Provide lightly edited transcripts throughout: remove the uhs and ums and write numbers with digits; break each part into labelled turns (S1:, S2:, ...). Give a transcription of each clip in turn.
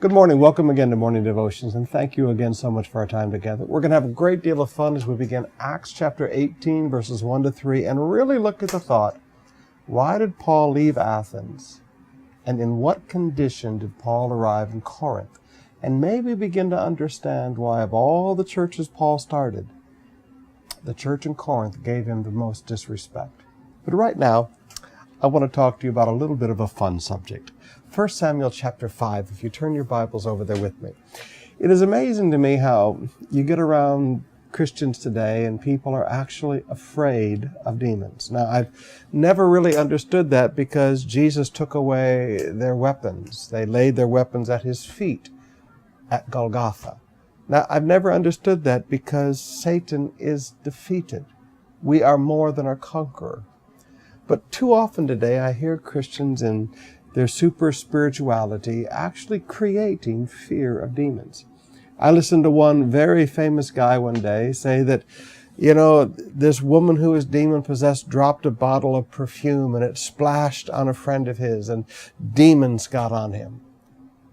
S1: Good morning. Welcome again to Morning Devotions, and thank you again so much for our time together. We're going to have a great deal of fun as we begin Acts chapter 18, verses 1 to 3, and really look at the thought, why did Paul leave Athens? And in what condition did Paul arrive in Corinth? And maybe begin to understand why of all the churches Paul started, the church in Corinth gave him the most disrespect. But right now, I want to talk to you about a little bit of a fun subject. 1 Samuel chapter 5, if you turn your Bibles over there with me. It is amazing to me how you get around Christians today and people are actually afraid of demons. Now, I've never really understood that because Jesus took away their weapons. They laid their weapons at his feet at Golgotha. Now, I've never understood that because Satan is defeated. We are more than a conqueror. But too often today I hear Christians in their super spirituality actually creating fear of demons. I listened to one very famous guy one day say that, this woman who is demon possessed dropped a bottle of perfume and it splashed on a friend of his and demons got on him.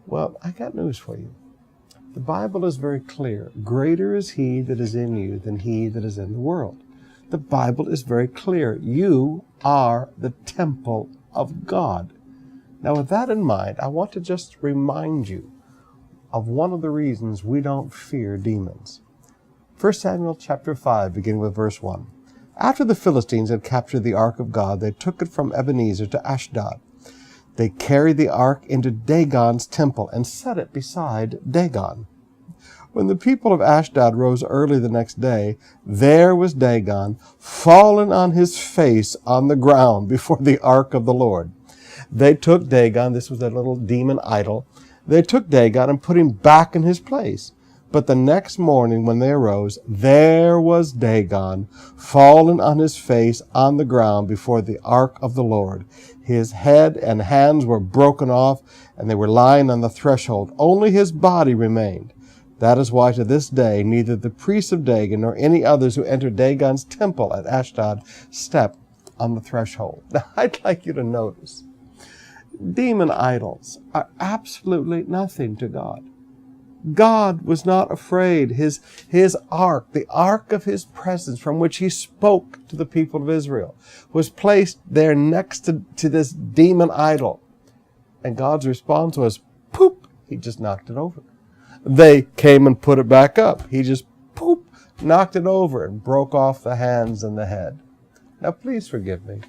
S1: Well, I got news for you. The Bible is very clear. Greater is he that is in you than he that is in the world. The Bible is very clear. You are the temple of God. Now, with that in mind, I want to just remind you of one of the reasons we don't fear demons. 1 Samuel chapter 5, beginning with verse 1. After the Philistines had captured the ark of God, they took it from Ebenezer to Ashdod. They carried the ark into Dagon's temple and set it beside Dagon. When the people of Ashdod rose early the next day, there was Dagon fallen on his face on the ground before the ark of the Lord. They took Dagon, this was a little demon idol, they took Dagon and put him back in his place. But the next morning when they arose, there was Dagon fallen on his face on the ground before the ark of the Lord. His head and hands were broken off, and they were lying on the threshold. Only his body remained. That is why to this day neither the priests of Dagon nor any others who entered Dagon's temple at Ashdod step on the threshold. Now, I'd like you to notice, demon idols are absolutely nothing to God. God was not afraid. His ark, the ark of his presence from which he spoke to the people of Israel, was placed there next to this demon idol. And God's response was, poop, he just knocked it over. They came and put it back up. He just, poop, knocked it over and broke off the hands and the head. Now, please forgive me.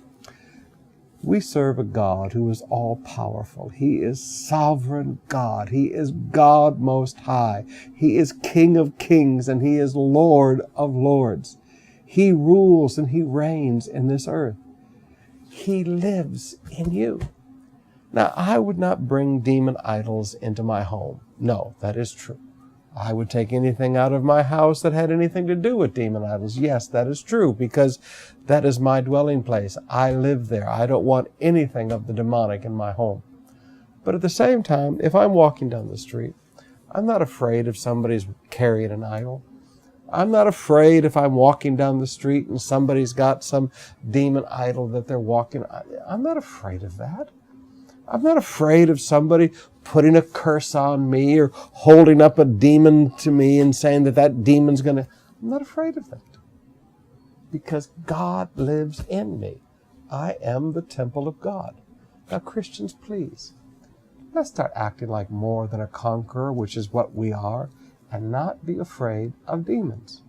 S1: We serve a God who is all-powerful. He is sovereign God. He is God Most High. He is King of Kings and He is Lord of Lords. He rules and He reigns in this earth. He lives in you. Now, I would not bring demon idols into my home. No, that is true. I would take anything out of my house that had anything to do with demon idols. Yes, that is true, because that is my dwelling place. I live there. I don't want anything of the demonic in my home. But at the same time, if I'm walking down the street, I'm not afraid if somebody's carrying an idol. I'm not afraid if I'm walking down the street and somebody's got some demon idol that they're walking. I'm not afraid of that. I'm not afraid of somebody putting a curse on me or holding up a demon to me and saying that demon's going to... I'm not afraid of that. Because God lives in me. I am the temple of God. Now, Christians, please, let's start acting like more than a conqueror, which is what we are, and not be afraid of demons.